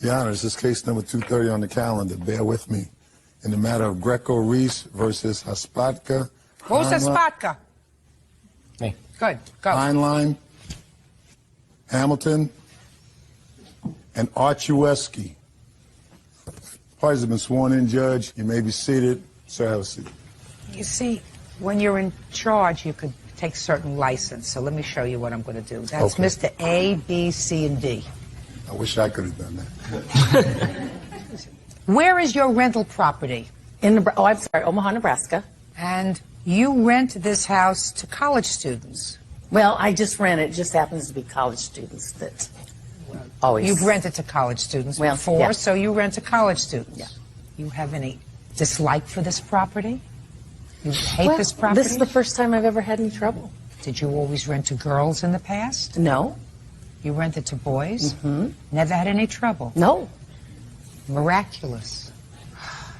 Your Honor, this is case number 230 on the calendar. Bear with me. In the matter of Greco-Reese versus Haspatka. Who's Haspatka? Me. Good. Go. Heinlein, Hamilton, and Archulewski. Parties have been sworn in, Judge. You may be seated. Sir, have a seat. You see, when you're in charge, you could take certain license. So let me show you what I'm going to do. That's Okay. Mr. A, B, C, and D. I wish I could have done that. Where is your rental property? I'm sorry, Omaha, Nebraska. And you rent this house to college students. Well, I just rent it. It just happens to be college students that always. You've rented to college students Well, before, yeah. so you rent to college students. Yeah. You have any dislike for this property? You hate this property? This is the first time I've ever had any trouble. Did you always rent to girls in the past? No. You rented to boys? Mm-hmm. Never had any trouble? No. Miraculous.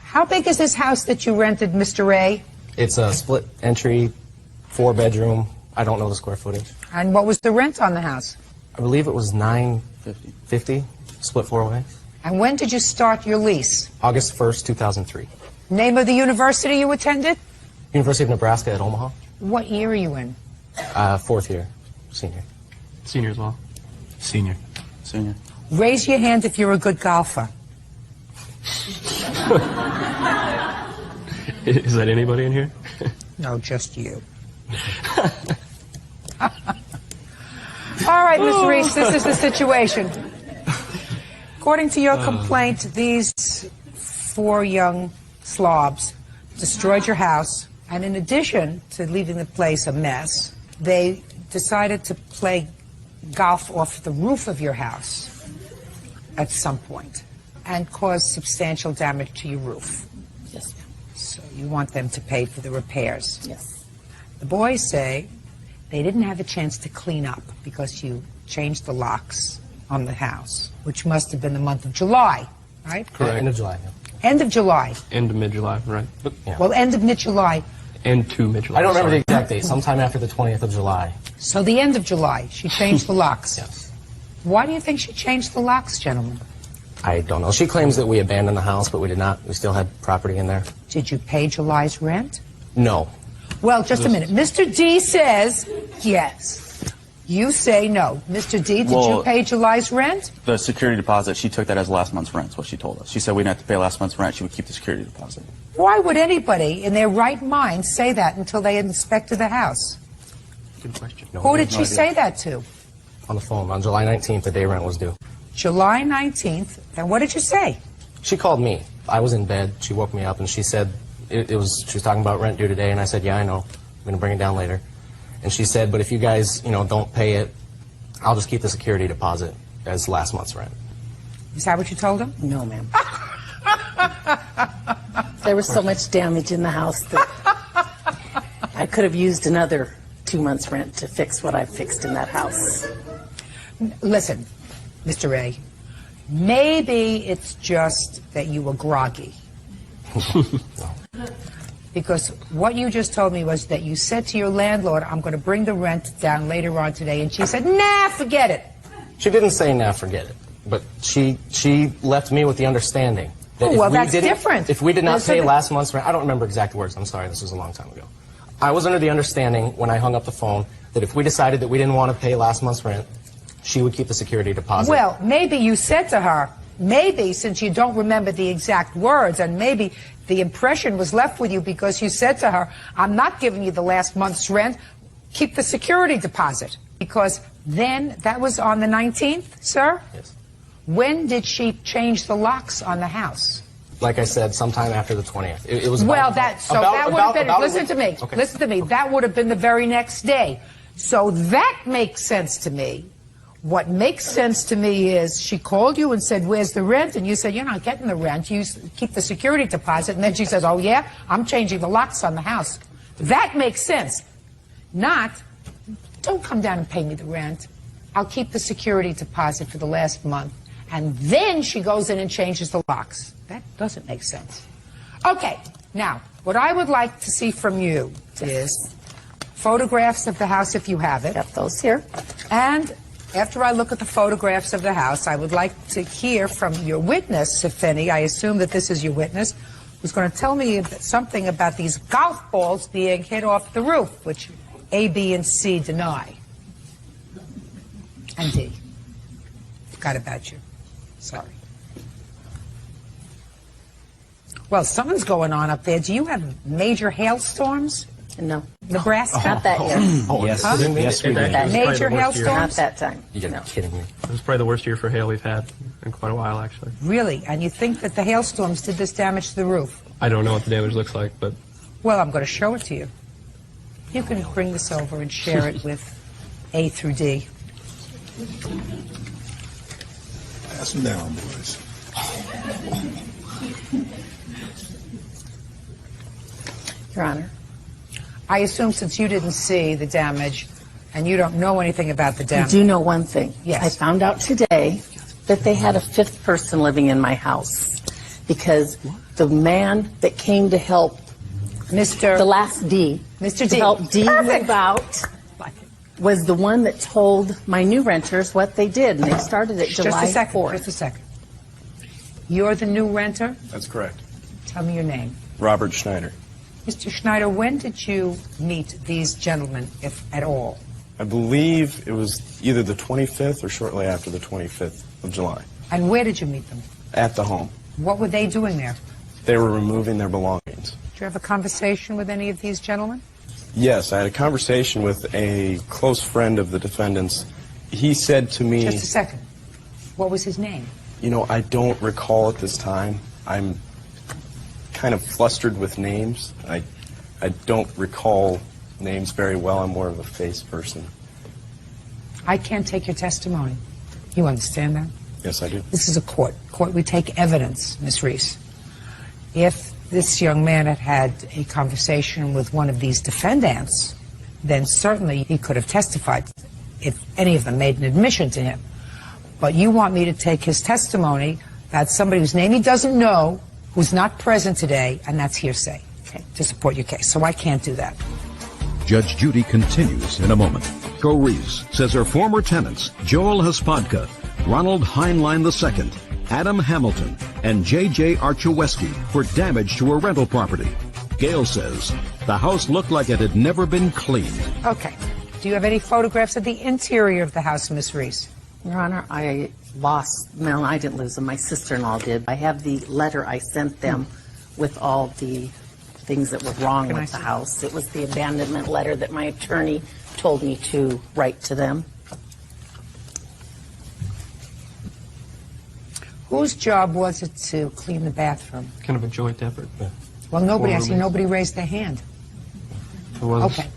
How big is this house that you rented, Mr. A? It's a split entry, 4-bedroom. I don't know the square footage. And what was the rent on the house? I believe it was $950, split 4 ways. And when did you start your lease? August 1st, 2003. Name of the university you attended? University of Nebraska at Omaha. What year are you in? 4th year, senior. Senior as well. Senior. Senior. Raise your hand if you're a good golfer. Is that anybody in here? No, just you. All right, Miss Reese, this is the situation. According to your complaint, these 4 young slobs destroyed your house, and in addition to leaving the place a mess, they decided to play golf off the roof of your house at some point and cause substantial damage to your roof. Yes, ma'am. So you want them to pay for the repairs. Yes. The boys say they didn't have a chance to clean up because you changed the locks on the house, which must have been the month of July, right? Correct. End of July. Yeah. End of July. End of mid-July, right? But, yeah. Well, end of mid-July. End to mid-July. I don't remember the exact date. Sometime after the 20th of July. So the end of July, she changed the locks. Yes. Why do you think she changed the locks, gentlemen? I don't know. She claims that we abandoned the house, but we did not. We still had property in there. Did you pay July's rent? No. Well, just a minute. Mr. D says yes. You say no. Mr. D, did you pay July's rent? The security deposit, she took that as last month's rent, is what she told us. She said we didn't have to pay last month's rent, she would keep the security deposit. Why would anybody in their right mind say that until they had inspected the house? Good question. No, Who I did have no she idea. say that to? On the phone. On July 19th, the day rent was due. July 19th. And what did you say? She called me. I was in bed. She woke me up and she said, she was talking about rent due today, and I said, yeah, I know. I'm going to bring it down later. And she said, but if you guys, don't pay it, I'll just keep the security deposit as last month's rent. Is that what you told him? No, ma'am. There was so much damage in the house that I could have used another 2 months' rent to fix what I fixed in that house. Listen, Mr. A, maybe it's just that you were groggy. Because what you just told me was that you said to your landlord, I'm going to bring the rent down later on today, and she said, nah, forget it. She didn't say, nah, forget it. But she left me with the understanding that that's different. If we did not Listen, pay last month's rent, I don't remember exact words, I'm sorry, this was a long time ago. I was under the understanding when I hung up the phone that if we decided that we didn't want to pay last month's rent, she would keep the security deposit. Well, maybe you said to her, maybe since you don't remember the exact words, and maybe the impression was left with you because you said to her, I'm not giving you the last month's rent, keep the security deposit. Because then, that was on the 19th, sir? Yes. When did she change the locks on the house? Like I said, sometime after the 20th. It was Well, about, that would have been, about listen to me, okay. listen to me, that would have been the very next day. So that makes sense to me. What makes sense to me is she called you and said, where's the rent? And you said, you're not getting the rent, you keep the security deposit. And then she says, oh yeah, I'm changing the locks on the house. That makes sense. Not, don't come down and pay me the rent. I'll keep the security deposit for the last month. And then she goes in and changes the locks. That doesn't make sense. Okay, now, what I would like to see from you is photographs of the house if you have it. Got those here. And After I look at the photographs of the house, I would like to hear from your witness, if any. I assume that this is your witness, who's going to tell me something about these golf balls being hit off the roof, which A, B, and C deny. And D. Forgot about you. Sorry. Well, something's going on up there. Do you have major hailstorms? No, Nebraska? not that year. Yes, yes, we did. Major Not hailstorms? that time. You gotta No. be kidding me. It was probably the worst year for hail we've had in quite a while, actually. Really? And you think that the hailstorms did this damage to the roof? I don't know what the damage looks like, but Well, I'm going to show it to you. You can bring this over and share it with A through D. Pass them down, boys. Your Honor. I assume since you didn't see the damage and you don't know anything about the I damage. do know one thing. Yes. I found out today that they had a fifth person living in my house because the man that came to help Mr. the last D, Mr. to D. help D Perfect. move out, was the one that told my new renters what they did, and they started at July Just a second. 4th. Just a second. You're the new renter? That's correct. Tell me your name. Robert Schneider. Mr. Schneider, when did you meet these gentlemen, if at all? I believe it was either the 25th or shortly after the 25th of July. And where did you meet them? At the home. What were they doing there? They were removing their belongings. Did you have a conversation with any of these gentlemen? Yes, I had a conversation with a close friend of the defendant's. He said to me, Just a second. What was his name? you know, I don't recall at this time. I'm kind of flustered with names. I don't recall names very well. I'm more of a face person. I can't take your testimony. You understand that? Yes, I do. This is a court. Court, we take evidence, Miss Reese. If this young man had had a conversation with one of these defendants, then certainly he could have testified if any of them made an admission to him. But you want me to take his testimony about somebody whose name he doesn't know, who's not present today, and that's hearsay, okay, to support your case. So I can't do that. Judge Judy continues in a moment. Go Reese says her former tenants, Joel Hospodka, Ronald Heinlein II, Adam Hamilton, and J.J. Archewesky were damaged to a rental property. Gail says the house looked like it had never been cleaned. Okay. Do you have any photographs of the interior of the house, Miss Reese? Your Honor, I lost, no, I didn't lose them. My sister-in-law did. I have the letter I sent them with all the things that were wrong Can I with the see? house. It was the abandonment letter that my attorney told me to write to them. Whose job was it to clean the bathroom? kind of a joint effort. Well, nobody, I Four see roommates. nobody raised their hand. It was Okay.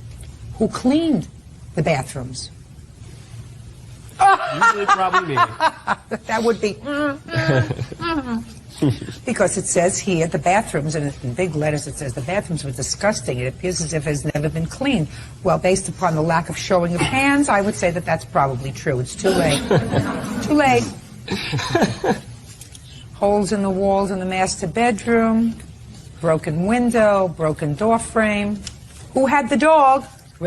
Who cleaned the bathrooms? usually probably me. That would be... Because it says here, the bathrooms, and in big letters it says the bathrooms were disgusting. It appears as if it has never been cleaned. Well, based upon the lack of showing of hands, I would say that that's probably true. It's too late. Too late. Holes in the walls in the master bedroom, broken window, broken door frame. Who had the dog?